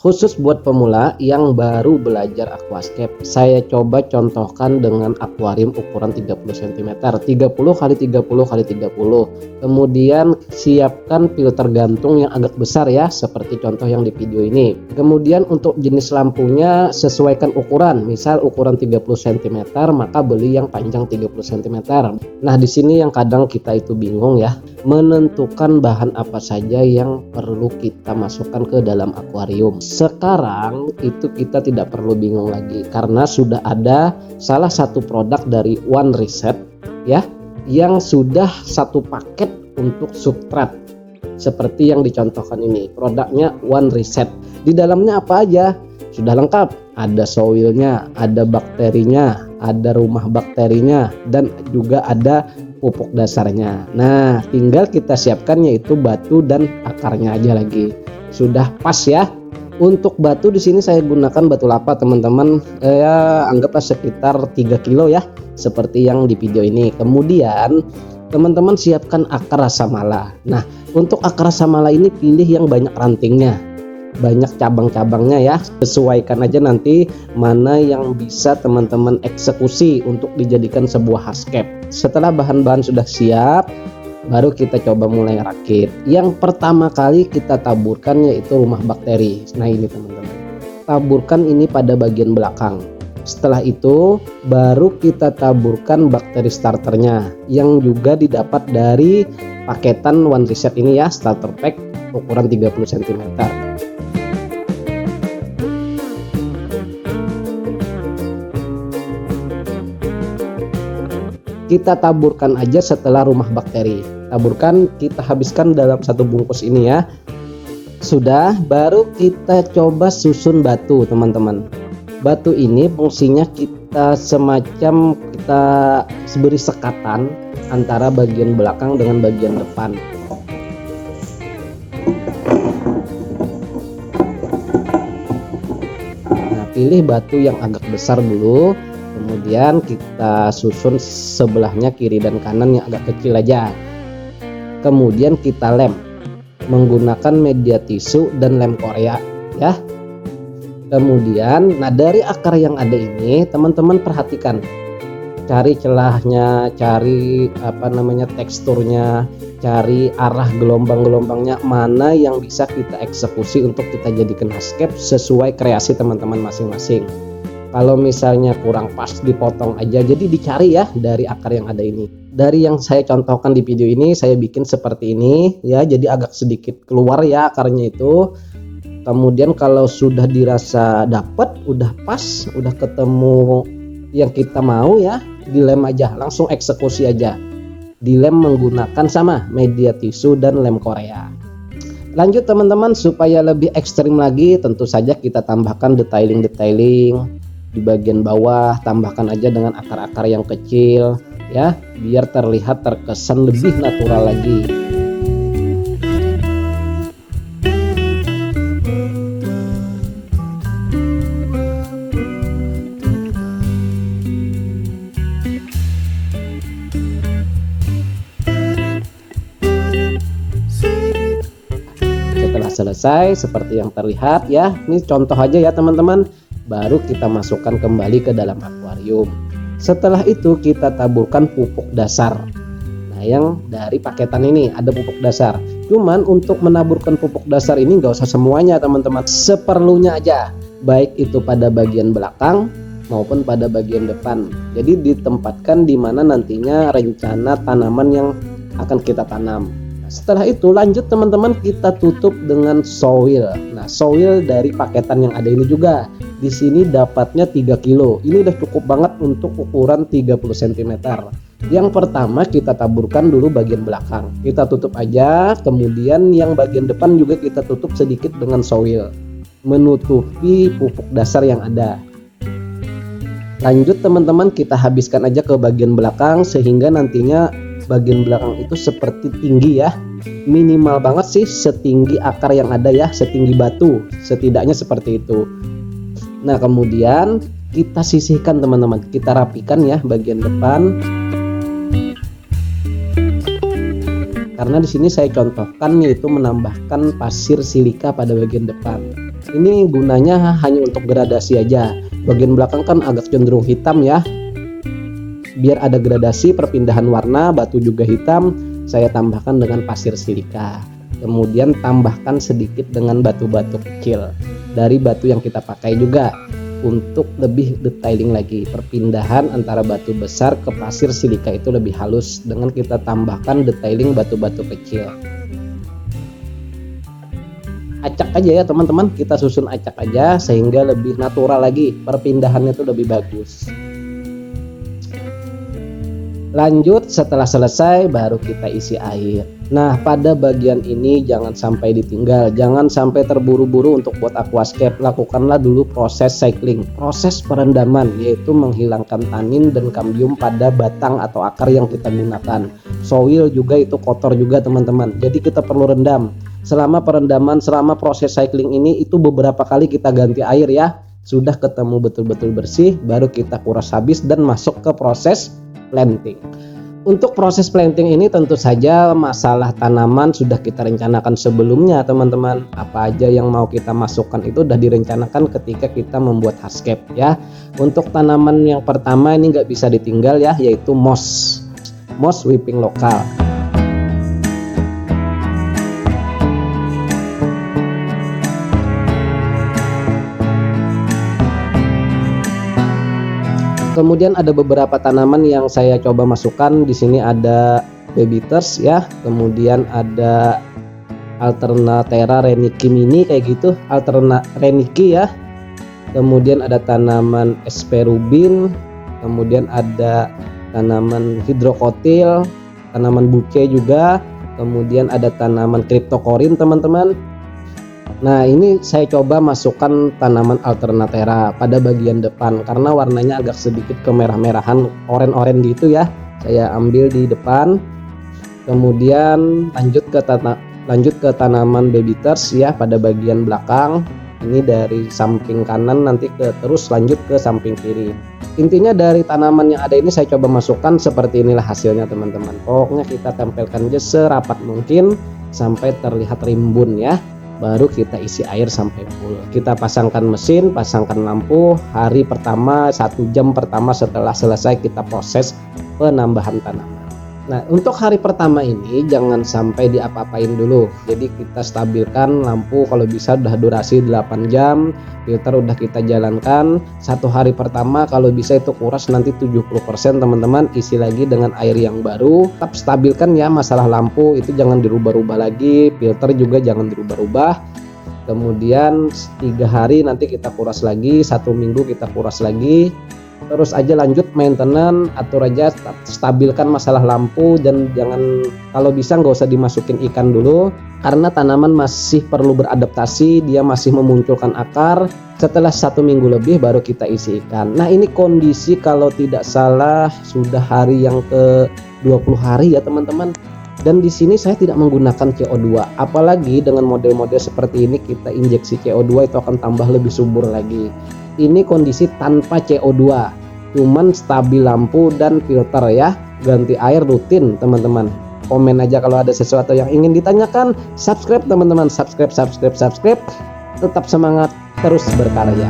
Khusus buat pemula yang baru belajar aquascape, saya coba contohkan dengan akuarium ukuran 30 cm, 30 x 30 x 30. Kemudian siapkan filter gantung yang agak besar ya, seperti contoh yang di video ini. Kemudian untuk jenis lampunya sesuaikan ukuran, misal ukuran 30 cm, maka beli yang panjang 30 cm. Nah, di sini yang kadang kita itu bingung ya, menentukan bahan apa saja yang perlu kita masukkan ke dalam akuarium. Sekarang itu kita tidak perlu bingung lagi karena sudah ada salah satu produk dari One Reset ya, yang sudah satu paket untuk substrat seperti yang dicontohkan ini. Produknya One Reset. Di dalamnya apa aja? Sudah lengkap. Ada soilnya, ada bakterinya, ada rumah bakterinya, dan juga ada pupuk dasarnya. Nah, tinggal kita siapkan yaitu batu dan akarnya aja lagi. Sudah pas ya. Untuk batu di sini saya gunakan batu lapa teman-teman, ya anggaplah sekitar 3 kilo ya, seperti yang di video ini. Kemudian teman-teman siapkan akar rasa mala. Nah, untuk akar rasa mala ini pilih yang banyak rantingnya, banyak cabang-cabangnya ya. Sesuaikan aja nanti mana yang bisa teman-teman eksekusi untuk dijadikan sebuah hardscape. Setelah bahan-bahan sudah siap, baru kita coba mulai rakit. Yang pertama kali kita taburkan yaitu rumah bakteri. Nah ini teman-teman, taburkan ini pada bagian belakang. Setelah itu baru kita taburkan bakteri starternya yang juga didapat dari paketan One Reset ini ya, starter pack ukuran 30 cm. Kita taburkan aja setelah rumah bakteri. Taburkan, kita habiskan dalam satu bungkus ini ya. Sudah, baru kita coba susun batu teman-teman. Batu ini fungsinya kita semacam kita beri sekatan antara bagian belakang dengan bagian depan. Nah, pilih batu yang agak besar dulu. Kemudian kita susun sebelahnya kiri dan kanan yang agak kecil aja. Kemudian kita lem menggunakan media tisu dan lem Korea ya. Kemudian nah dari akar yang ada ini teman-teman perhatikan, cari celahnya, cari teksturnya, cari arah gelombang-gelombangnya, mana yang bisa kita eksekusi untuk kita jadikan hardscape sesuai kreasi teman-teman masing-masing. Kalau misalnya kurang pas, dipotong aja. Jadi dicari ya dari akar yang ada ini. Dari yang saya contohkan di video ini, saya bikin seperti ini ya. Jadi agak sedikit keluar ya akarnya itu. Kemudian kalau sudah dirasa dapat, udah pas, udah ketemu yang kita mau ya, dilem aja, langsung eksekusi aja. Dilem menggunakan sama media tisu dan lem Korea. Lanjut teman-teman, supaya lebih ekstrim lagi, tentu saja kita tambahkan detailing di bagian bawah. Tambahkan aja dengan akar-akar yang kecil ya, biar terlihat terkesan lebih natural lagi. Setelah selesai seperti yang terlihat ya, ini contoh aja ya teman-teman. Baru kita masukkan kembali ke dalam akuarium. Setelah itu kita taburkan pupuk dasar. Nah yang dari paketan ini ada pupuk dasar. Cuman untuk menaburkan pupuk dasar ini nggak usah semuanya teman-teman, seperlunya aja. Baik itu pada bagian belakang maupun pada bagian depan. Jadi ditempatkan di mana nantinya rencana tanaman yang akan kita tanam. Setelah itu lanjut teman-teman, kita tutup dengan soil. Nah soil dari paketan yang ada ini juga. Di sini dapatnya 3 kilo. Ini udah cukup banget untuk ukuran 30 cm. Yang pertama kita taburkan dulu bagian belakang. Kita tutup aja. Kemudian yang bagian depan juga kita tutup sedikit dengan soil, menutupi pupuk dasar yang ada. Lanjut teman-teman, kita habiskan aja ke bagian belakang sehingga nantinya bagian belakang itu seperti tinggi ya, minimal banget sih setinggi akar yang ada ya, setinggi batu, setidaknya seperti itu. Nah kemudian kita sisihkan teman-teman, kita rapikan ya bagian depan. Karena di sini saya contohkan yaitu menambahkan pasir silika pada bagian depan. Ini gunanya hanya untuk gradasi aja. Bagian belakang kan agak cenderung hitam ya. Biar ada gradasi perpindahan warna, batu juga hitam, saya tambahkan dengan pasir silika. Kemudian tambahkan sedikit dengan batu-batu kecil dari batu yang kita pakai juga untuk lebih detailing lagi. Perpindahan antara batu besar ke pasir silika itu lebih halus dengan kita tambahkan detailing batu-batu kecil. Acak aja ya teman-teman, kita susun acak aja sehingga lebih natural lagi, perpindahannya itu lebih bagus. Lanjut, setelah selesai baru kita isi air. Nah, pada bagian ini jangan sampai ditinggal, jangan sampai terburu-buru untuk buat aquascape. Lakukanlah dulu proses cycling, proses perendaman, yaitu menghilangkan tanin dan kambium pada batang atau akar yang kita gunakan. Soil juga itu kotor juga teman-teman, jadi kita perlu rendam. Selama perendaman, selama proses cycling ini itu beberapa kali kita ganti air ya. Sudah ketemu betul-betul bersih, baru kita kuras habis dan masuk ke proses planting. Untuk proses planting ini tentu saja masalah tanaman sudah kita rencanakan sebelumnya teman-teman. Apa aja yang mau kita masukkan itu sudah direncanakan ketika kita membuat hardscape ya. Untuk tanaman yang pertama ini nggak bisa ditinggal ya, yaitu moss weeping lokal. Kemudian ada beberapa tanaman yang saya coba masukkan. Di sini ada Babyters ya, kemudian ada Alternatera reniki mini kayak gitu, reniki ya. Kemudian ada tanaman Esperubin, kemudian ada tanaman Hydrocotyl, tanaman buce juga, kemudian ada tanaman Cryptocorin teman-teman. Nah, ini saya coba masukkan tanaman Alternatera pada bagian depan karena warnanya agak sedikit kemerah-merahan, oranye-oranye gitu ya. Saya ambil di depan. Kemudian lanjut ke tanaman Babyters ya pada bagian belakang. Ini dari samping kanan nanti terus lanjut ke samping kiri. Intinya dari tanaman yang ada ini saya coba masukkan seperti inilah hasilnya teman-teman. Pokoknya kita tempelkan aja serapat mungkin sampai terlihat rimbun ya. Baru kita isi air sampai full. Kita pasangkan mesin, pasangkan lampu. Hari pertama, 1 jam pertama setelah selesai kita proses penambahan tanaman. Nah, untuk hari pertama ini jangan sampai diapa-apain dulu. Jadi kita stabilkan lampu, kalau bisa udah durasi 8 jam, filter udah kita jalankan. 1 hari pertama kalau bisa itu kuras nanti 70% teman-teman, isi lagi dengan air yang baru. Tetap stabilkan ya masalah lampu, itu jangan dirubah-rubah lagi, filter juga jangan dirubah-rubah. Kemudian 3 hari nanti kita kuras lagi, 1 minggu kita kuras lagi. Terus aja lanjut maintenance, atur aja, stabilkan masalah lampu, dan jangan, kalau bisa nggak usah dimasukin ikan dulu karena tanaman masih perlu beradaptasi, dia masih memunculkan akar. Setelah 1 minggu lebih baru kita isi ikan. Nah, ini kondisi kalau tidak salah sudah hari yang ke 20 hari ya teman-teman. Dan di sini saya tidak menggunakan CO2, apalagi dengan model-model seperti ini kita injeksi CO2 itu akan tambah lebih subur lagi. Ini kondisi tanpa CO2, cuman stabil lampu dan filter ya. Ganti air rutin teman-teman. Komen aja kalau ada sesuatu yang ingin ditanyakan. Subscribe teman-teman, subscribe. Tetap semangat, terus berkarya.